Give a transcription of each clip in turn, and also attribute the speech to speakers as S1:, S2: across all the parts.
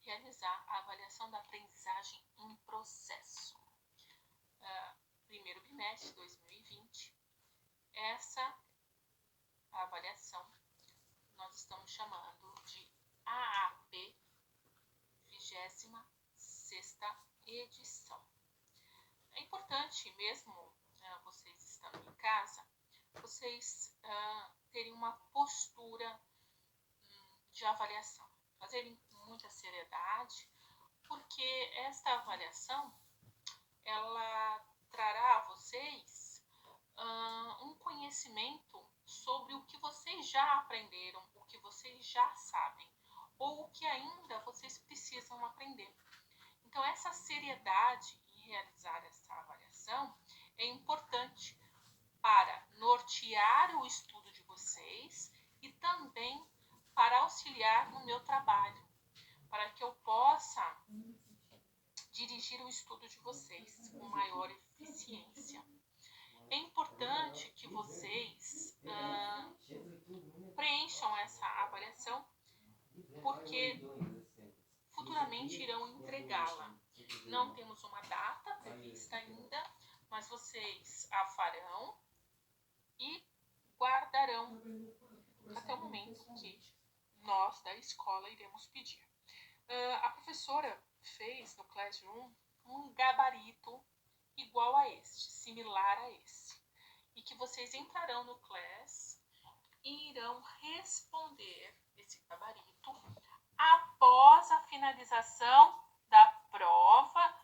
S1: realizar a avaliação da aprendizagem em processo. Primeiro bimestre de 2020, essa avaliação nós estamos chamando de AAP 26ª edição. É importante mesmo vocês estando em casa, vocês terem uma postura de avaliação, fazerem com muita seriedade, porque esta avaliação ela trará a vocês um conhecimento sobre o que vocês já aprenderam, o que vocês já sabem, ou o que ainda vocês precisam aprender. Então, essa seriedade em realizar essa avaliação é importante para nortear o estudo de vocês e também para auxiliar no meu trabalho, para que eu possa dirigir o estudo de vocês com maior eficiência. É importante que vocês preencham essa avaliação, porque futuramente irão entregá-la. Não temos uma data prevista ainda, mas vocês a farão e guardarão até o momento que nós da escola iremos pedir. A professora fez no Classroom um gabarito igual a este, similar a esse, e que vocês entrarão no Class e irão responder esse gabarito após a finalização da prova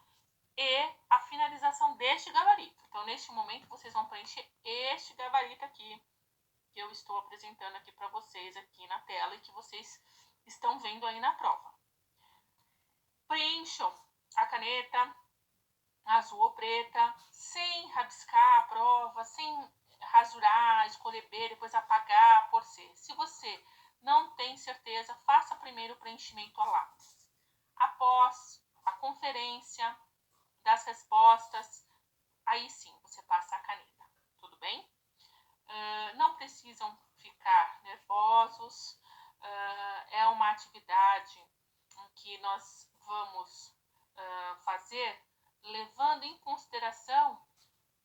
S1: e a finalização deste gabarito. Então, neste momento, vocês vão preencher este gabarito aqui, que eu estou apresentando aqui para vocês aqui na tela e que vocês estão vendo aí na prova. Preencham a caneta azul ou preta, sem rabiscar a prova, sem rasurar, escolher B, depois apagar por C. Se você não tem certeza, faça primeiro o preenchimento a lápis. Após a conferência das respostas, aí sim você passa a caneta, tudo bem? Não precisam ficar nervosos, é uma atividade que nós vamos fazer levando em consideração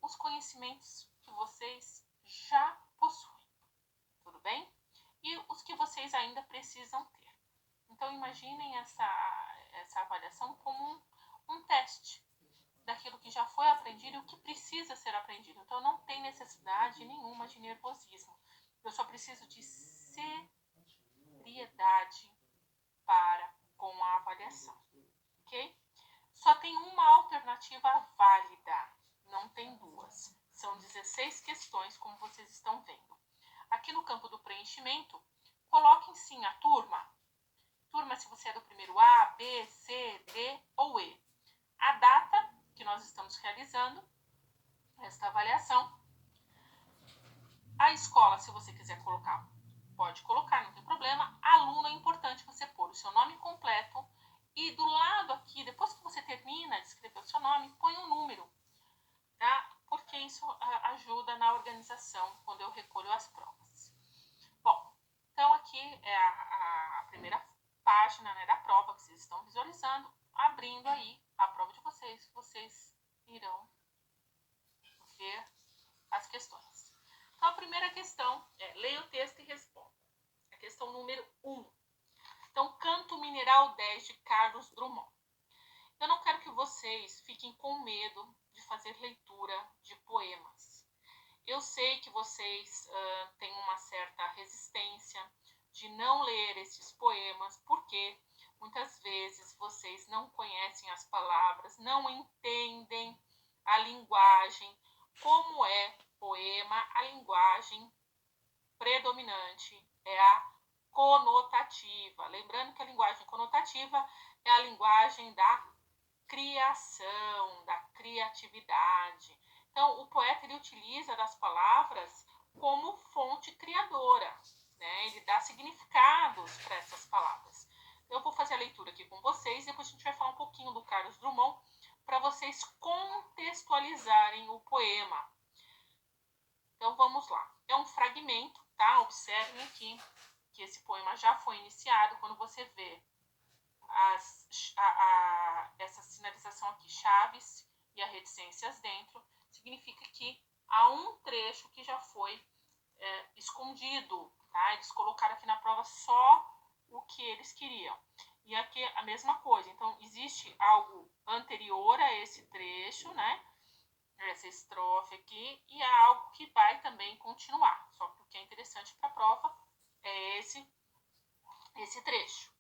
S1: os conhecimentos que vocês já possuem, tudo bem? E os que vocês ainda precisam ter. Então, imaginem essa avaliação como um teste daquilo que já foi aprendido e o que precisa ser aprendido. Então, não tem necessidade nenhuma de nervosismo. Eu só preciso de seriedade para com a avaliação, ok? Só tem uma alternativa válida, não tem duas. São 16 questões, como vocês estão vendo. Aqui no campo do preenchimento, coloquem sim a turma. Turma se você é do primeiro A, B, C, D ou E. A data que nós estamos realizando esta avaliação. A escola, se você quiser colocar, pode colocar, não tem problema. Aluno, é importante você pôr o seu nome completo e do lado aqui, depois que você termina de escrever o seu nome, põe um número, tá? Porque isso ajuda na organização quando eu recolho as provas. Bom, então aqui é a primeira página, né, da prova que vocês estão visualizando. Abrindo aí a prova de vocês, vocês irão ver as questões. Então, a primeira questão é: leia o texto e responda. A questão número 1. Então, Canto Mineral 10, de Carlos Drummond. Eu não quero que vocês fiquem com medo de fazer leitura de poemas. Eu sei que vocês têm uma certa resistência de não ler esses poemas, porque muitas vezes vocês não conhecem as palavras, não entendem a linguagem. Como é poema, a linguagem predominante é a conotativa. Lembrando que a linguagem conotativa é a linguagem da criação, da criatividade. Então, o poeta ele utiliza das palavras como fonte criadora, né? Ele dá significados para essas palavras. Eu vou fazer a leitura aqui com vocês e depois a gente vai falar um pouquinho do Carlos Drummond para vocês contextualizarem o poema. Então, vamos lá. É um fragmento, tá? Observem aqui que esse poema já foi iniciado. Quando você vê essa sinalização aqui, chaves e a reticências dentro, significa que há um trecho que já foi escondido, tá? Eles colocaram aqui na prova só o que eles queriam. E aqui a mesma coisa. Então, existe algo anterior a esse trecho, né? Essa estrofe aqui, e há algo que vai também continuar. Só que o que é interessante para a prova é esse trecho.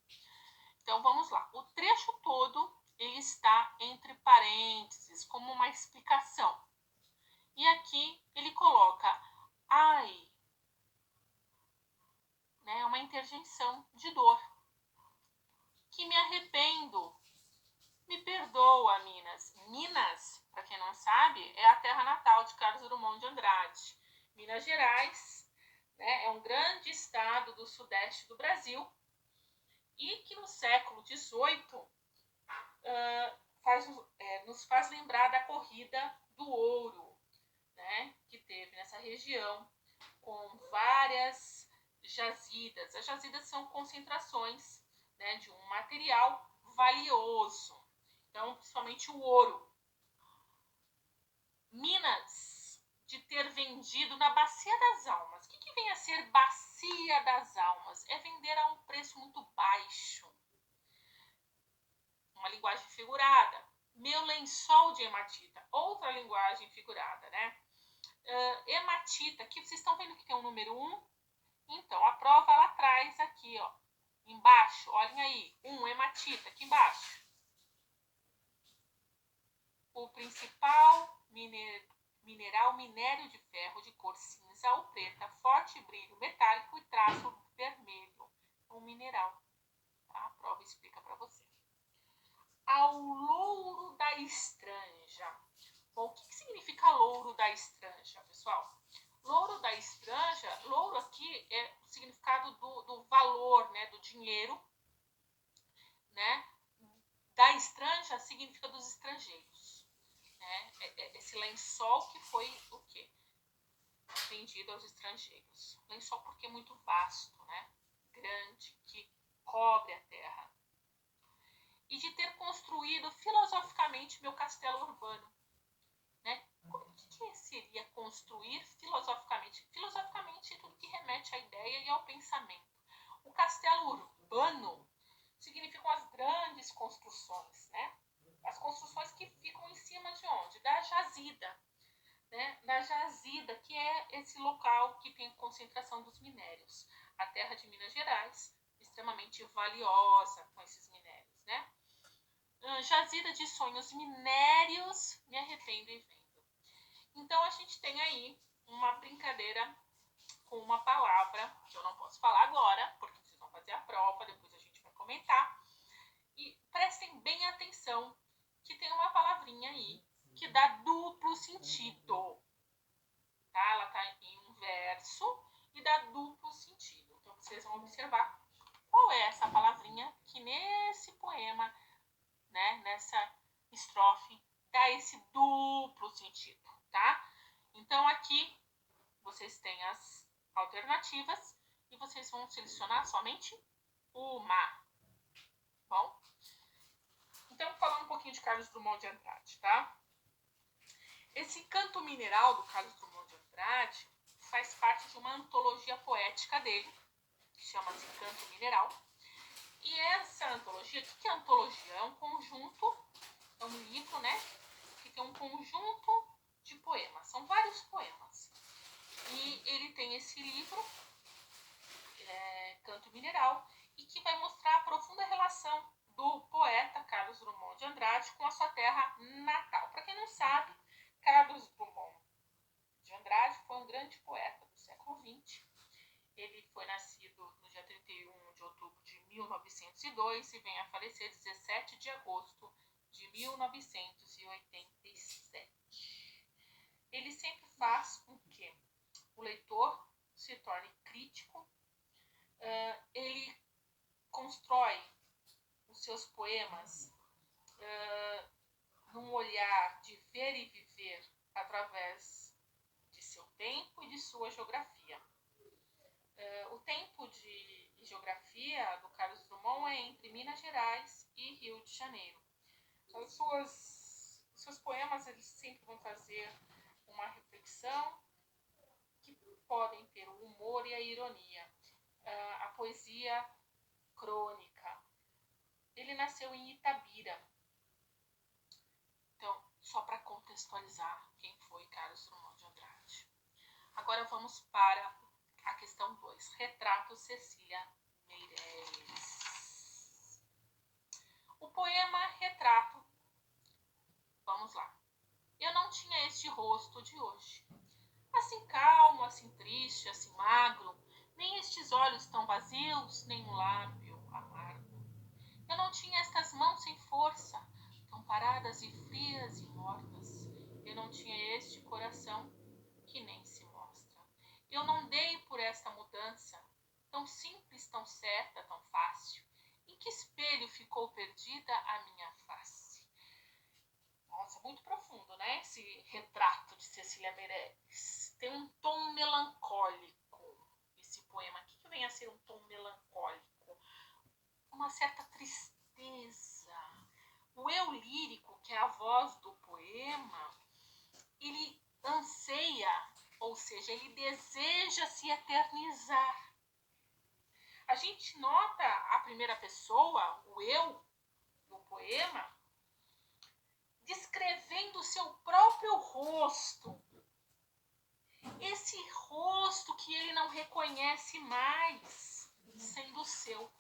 S1: Então, vamos lá. O trecho todo, ele está entre parênteses, como uma explicação. E aqui ele coloca, ai, né, uma interjeição de dor. Que me arrependo. Me perdoa, Minas. Minas, para quem não sabe, é a terra natal de Carlos Drummond de Andrade. Minas Gerais, né, é um grande estado do sudeste do Brasil e que no século XVIII nos faz lembrar da corrida do ouro, né, que teve nessa região, com várias jazidas. As jazidas são concentrações, né, de um material valioso. Então, principalmente o ouro. Minas, de ter vendido na Bacia das Almas. O que vem a ser Bacia das Almas? É vender a um preço muito baixo. Uma linguagem figurada. Meu lençol de hematita. Outra linguagem figurada, né? Hematita. Aqui vocês estão vendo que tem um número 1? Então, a prova ela traz aqui, ó. Embaixo, olhem aí. Hematita, aqui embaixo. O principal mineral, minério de ferro de cor cinza ou preta, forte brilho metálico e traço vermelho. Um mineral. Tá? A prova explica para você. Ao louro da estranja. Bom, o que significa louro da estranja, pessoal? Louro da estranja, louro aqui é o significado do valor, né, do dinheiro, né? Da estranja significa dos estrangeiros. Né? Esse lençol que foi o quê? Vendido aos estrangeiros. Lençol porque é muito vasto, né? Grande, que cobre a terra. E de ter construído filosoficamente meu castelo urbano. Né? O que seria construir filosoficamente? Filosoficamente é tudo que remete à ideia e ao pensamento. O castelo urbano significam as grandes construções, né? As construções que ficam em cima de onde? Da jazida, né? Da jazida, que é esse local que tem concentração dos minérios. A terra de Minas Gerais, extremamente valiosa com esses minérios, né? Jazida de sonhos minérios, me arrependo e vendo. Então, a gente tem aí uma brincadeira com uma palavra, que eu não posso falar agora, porque vocês vão fazer a prova, depois a gente vai comentar. E prestem bem atenção que tem uma palavrinha aí que dá duplo sentido. Tá? Ela está em um verso e dá duplo sentido. Então, vocês vão observar qual é essa palavrinha que nesse poema, né, nessa estrofe, dá esse duplo sentido, tá? Então, aqui vocês têm as alternativas e vocês vão selecionar somente uma. Bom? Então, falar um pouquinho de Carlos Drummond de Andrade, tá? Esse canto mineral do Carlos Drummond de Andrade faz parte de uma antologia poética dele, que chama-se Canto Mineral. E essa antologia, o que é antologia? É um conjunto, é um livro, né? Que tem um conjunto de poemas. São vários poemas. E ele tem esse livro, Canto Mineral, e que vai mostrar a profunda relação do poeta Carlos Drummond de Andrade com a sua terra natal. Para quem não sabe, Carlos Drummond de Andrade foi um grande poeta do século XX. Ele foi nascido no dia 31 de outubro de 1902 e vem a falecer 17 de agosto de 1987. Ele sempre faz com que o leitor se torne crítico. Ele constrói os seus poemas num olhar de ver e viver através de seu tempo e de sua geografia. O tempo de geografia do Carlos Drummond é entre Minas Gerais e Rio de Janeiro. Seus poemas, eles sempre vão trazer uma reflexão, que podem ter o humor e a ironia. A poesia crônica. Ele nasceu em Itabira. Então, só para contextualizar quem foi Carlos Drummond de Andrade. Agora vamos para a questão 2. Retrato Cecília Meirelles. O poema Retrato. Vamos lá. Eu não tinha este rosto de hoje. Assim calmo, assim triste, assim magro, nem estes olhos tão vazios, nem um lábio amargo. Eu não tinha estas mãos sem força, tão paradas e frias e mortas. Eu não tinha este coração que nem se mostra. Eu não dei por esta mudança, tão simples, tão certa, tão fácil. Em que espelho ficou perdida a minha face? Nossa, muito profundo, né? Esse retrato de Cecília Meirelles. Tem um tom melancólico, esse poema. O que vem a ser um tom melancólico? Uma certa tristeza. O eu lírico, que é a voz do poema, ele anseia, ou seja, ele deseja se eternizar. A gente nota a primeira pessoa, o eu, no poema, descrevendo o seu próprio rosto. Esse rosto que ele não reconhece mais sendo seu.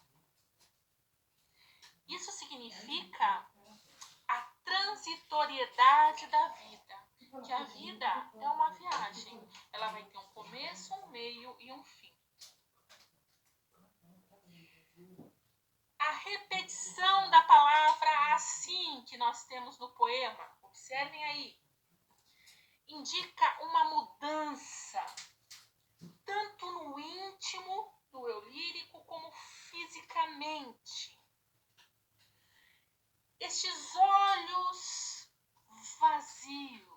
S1: Isso significa a transitoriedade da vida. Que a vida é uma viagem. Ela vai ter um começo, um meio e um fim. A repetição da palavra assim que nós temos no poema, observem aí, indica uma mudança, tanto no íntimo do eu lírico, como fisicamente. Estes olhos vazios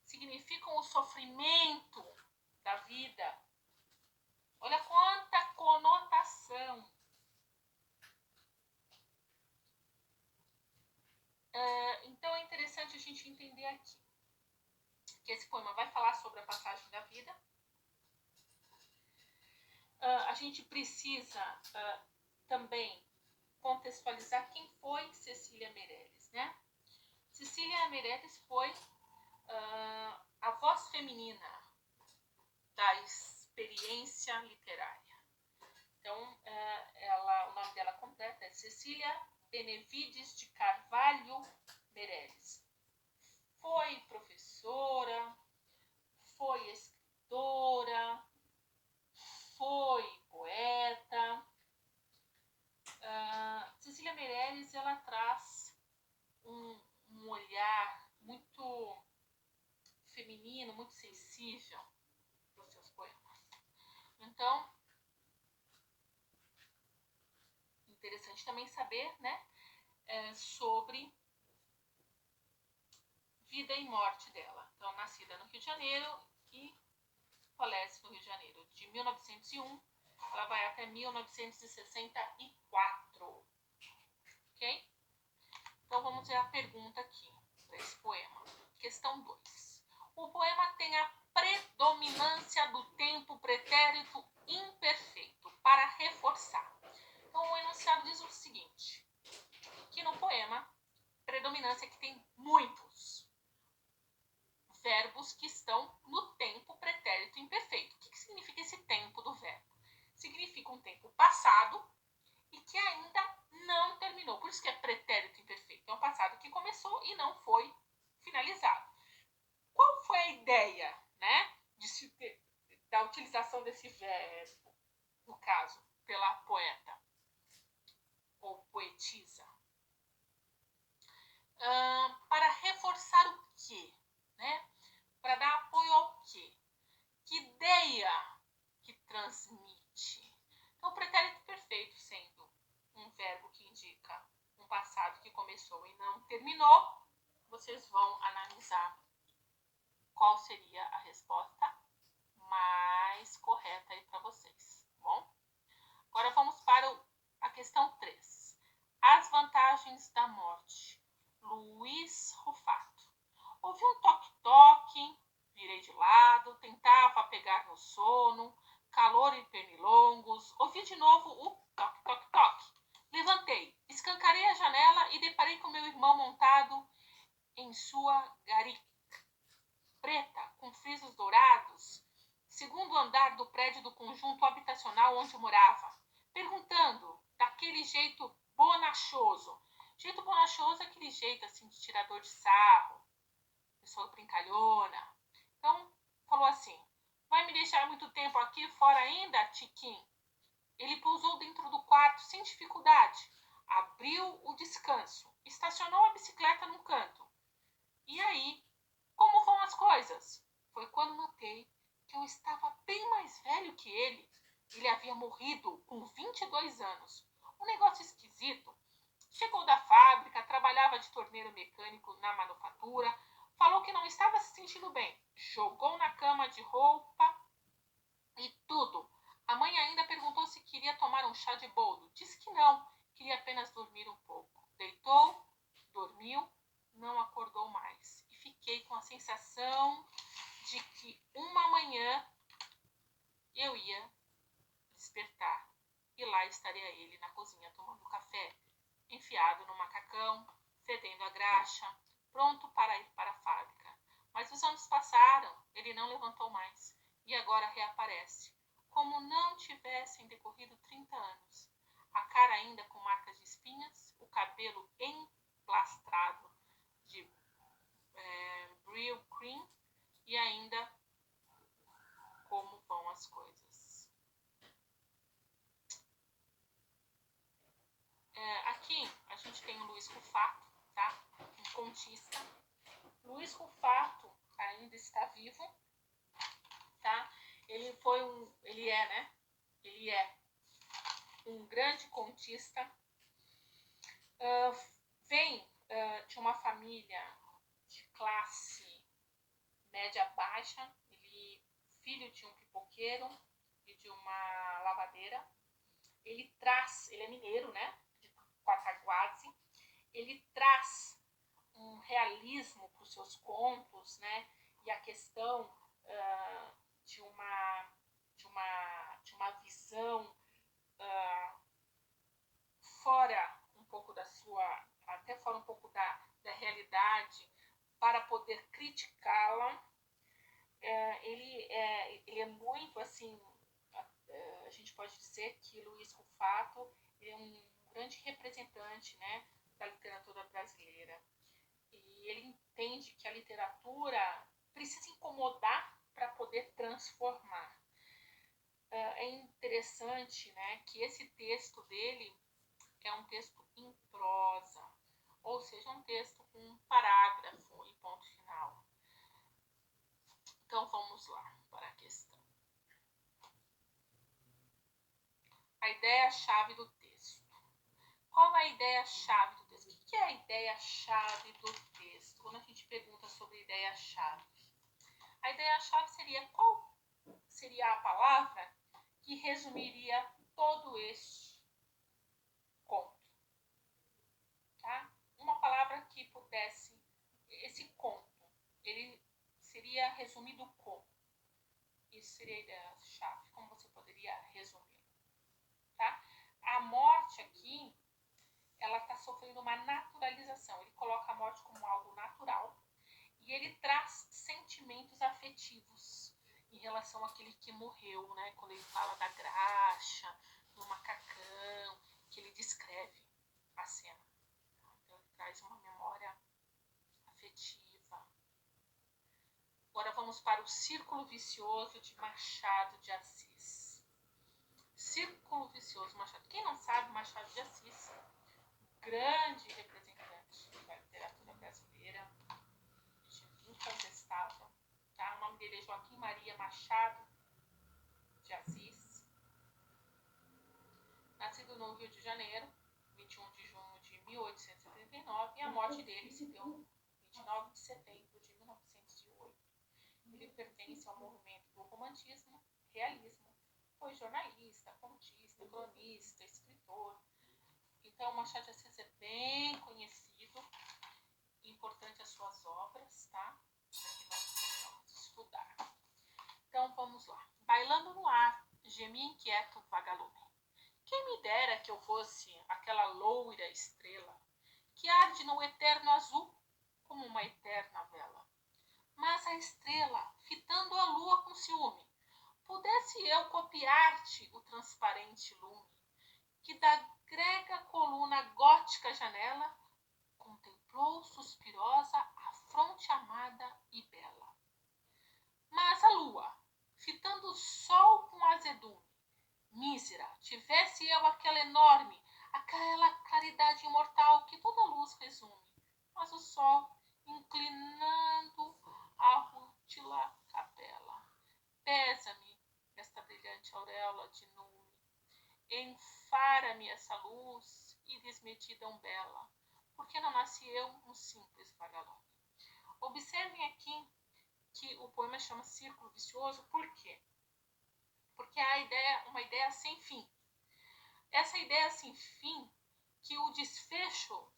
S1: significam o sofrimento da vida. Olha quanta conotação. Então é interessante a gente entender aqui que esse poema vai falar sobre a passagem da vida. A gente precisa também contextualizar quem foi Cecília Meirelles, né? Cecília Meirelles foi a voz feminina da experiência literária. Então, o nome dela completo é Cecília Benevides de Carvalho Meirelles. Foi professora, foi escritora, foi poeta. Cecília Meirelles, ela traz um olhar muito feminino, muito sensível para os seus poemas. Então, interessante também saber, né, sobre vida e morte dela. Então, nascida no Rio de Janeiro e falece no Rio de Janeiro. De 1901, ela vai até 1964. Ok? Então, vamos ver a pergunta aqui para esse poema. Questão 2. O poema tem a predominância do tempo pretérito imperfeito para reforçar. Então, o enunciado diz o seguinte, que no poema, predominância que tem muitos verbos que estão no tempo pretérito imperfeito. O que significa esse tempo do verbo? Significa um tempo passado e que ainda não terminou. Por isso que é pretérito imperfeito. É um passado que começou e não foi finalizado. Qual foi a ideia, né, da utilização desse verbo, no caso, pela poeta ou poetisa? Para reforçar o quê? Né? Para dar apoio ao quê? Que ideia que transmite? Então, o pretérito perfeito sendo um verbo que indica um passado que começou e não terminou, vocês vão analisar qual seria a resposta mais correta aí para vocês, tá bom? Agora vamos para a questão Imagens da Morte, Luiz Rufato. Ouvi um toque-toque, virei de lado, tentava pegar no sono, calor e pernilongos. Ouvi de novo o toque-toque-toque. Levantei, escancarei a janela e deparei com meu irmão montado em sua garica preta, com frisos dourados, segundo andar do prédio do conjunto habitacional onde morava, perguntando, daquele jeito bonachoso. Jeito bonachoso é aquele jeito assim de tirador de sarro, pessoa brincalhona. Então, falou assim: vai me deixar muito tempo aqui fora ainda, Tiquinho? Ele pousou dentro do quarto sem dificuldade, abriu o descanso, estacionou a bicicleta num canto. E aí, como vão as coisas? Foi quando notei que eu estava bem mais velho que ele. Ele havia morrido com 22 anos. Um negócio esquisito. Chegou da fábrica, trabalhava de torneiro mecânico na manufatura, falou que não estava se sentindo bem, jogou na cama de roupa e tudo. A mãe ainda perguntou se queria tomar um chá de boldo. Disse que não, queria apenas dormir um pouco. Deitou, dormiu, não acordou mais. E fiquei com a sensação de que uma manhã eu ia despertar e lá estaria ele na cozinha tomando café, enfiado no macacão, fedendo a graxa, pronto para ir para a fábrica. Mas os anos passaram, ele não levantou mais e agora reaparece, como não tivessem decorrido 30 anos. A cara ainda com marcas de espinhas, o cabelo emplastrado de Brill Cream e ainda como vão as coisas. Aqui a gente tem o Luiz Rufato, tá? Um contista. Luiz Rufato ainda está vivo, tá? Ele é um grande contista. Vem de uma família de classe média baixa. Ele filho de um pipoqueiro e de uma lavadeira. Ele é mineiro, né? De Cataguases. Ele traz um realismo para os seus contos, né? E a questão de uma visão fora um pouco até fora um pouco da realidade, para poder criticá-la. Ele é muito assim, a gente pode dizer que Luiz Rufato é um grande representante, né, da literatura brasileira. E ele entende que a literatura precisa incomodar para poder transformar. É interessante, né, que esse texto dele é um texto em prosa, ou seja, um texto com um parágrafo e ponto final. Então vamos lá para a questão. A ideia-chave do texto. Qual é a ideia-chave do texto? O que é a ideia-chave do texto? Quando a gente pergunta sobre ideia-chave. A ideia-chave seria qual seria a palavra que resumiria todo este conto. Tá? Uma palavra que pudesse, esse conto, ele seria resumido como? Isso seria a ideia-chave, como você poderia resumir. Tá? A morte aqui, ela está sofrendo uma naturalização. Ele coloca a morte como algo natural e ele traz sentimentos afetivos em relação àquele que morreu, né? Quando ele fala da graxa, do macacão, que ele descreve a cena. Então ele traz uma memória afetiva. Agora vamos para o Círculo Vicioso de Machado de Assis. Círculo Vicioso, Machado. Quem não sabe, Machado de Assis, grande representante da literatura brasileira, incontestável. Tá? O nome dele é Joaquim Maria Machado de Assis. Nascido no Rio de Janeiro, 21 de junho de 1839, e a morte dele se deu 29 de setembro de 1908. Ele pertence ao movimento do romantismo, realismo, foi jornalista, contista, cronista, escritor. Então, Machado de Assis é bem conhecido, importante as suas obras, tá? Vamos estudar. Então, vamos lá. Bailando no ar, gemia inquieto o vagalume. Quem me dera que eu fosse aquela loira estrela que arde no eterno azul como uma eterna vela. Mas a estrela, fitando a lua com ciúme, pudesse eu copiar-te o transparente lume, que da grega coluna gótica janela contemplou suspirosa a fronte amada e bela. Mas a lua, fitando o sol com azedume, mísera, tivesse eu aquela enorme, aquela claridade imortal que toda luz resume, mas o sol, inclinando a rútila capela, pesa-me esta brilhante auréola de nume, enfara-me essa luz e desmedida umbela, porque não nasci eu um simples vagalume. Observem aqui que o poema chama Círculo Vicioso, por quê? Porque é uma ideia sem fim. Essa ideia sem fim, que o desfecho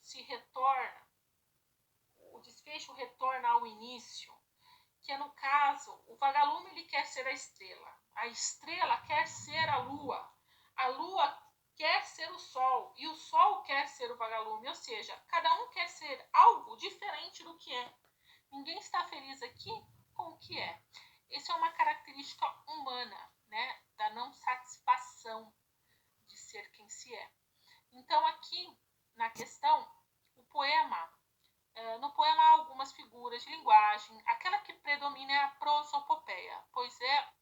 S1: retorna ao início, que é no caso, o vagalume ele quer ser a estrela quer ser a lua quer ser o sol quer ser o vagalume, ou seja, cada um quer ser algo diferente do que é. Ninguém está feliz aqui com o que é. Isso é uma característica humana, né, da não satisfação de ser quem se é. Então aqui, na questão, no poema há algumas figuras de linguagem, aquela que predomina é a prosopopeia, pois é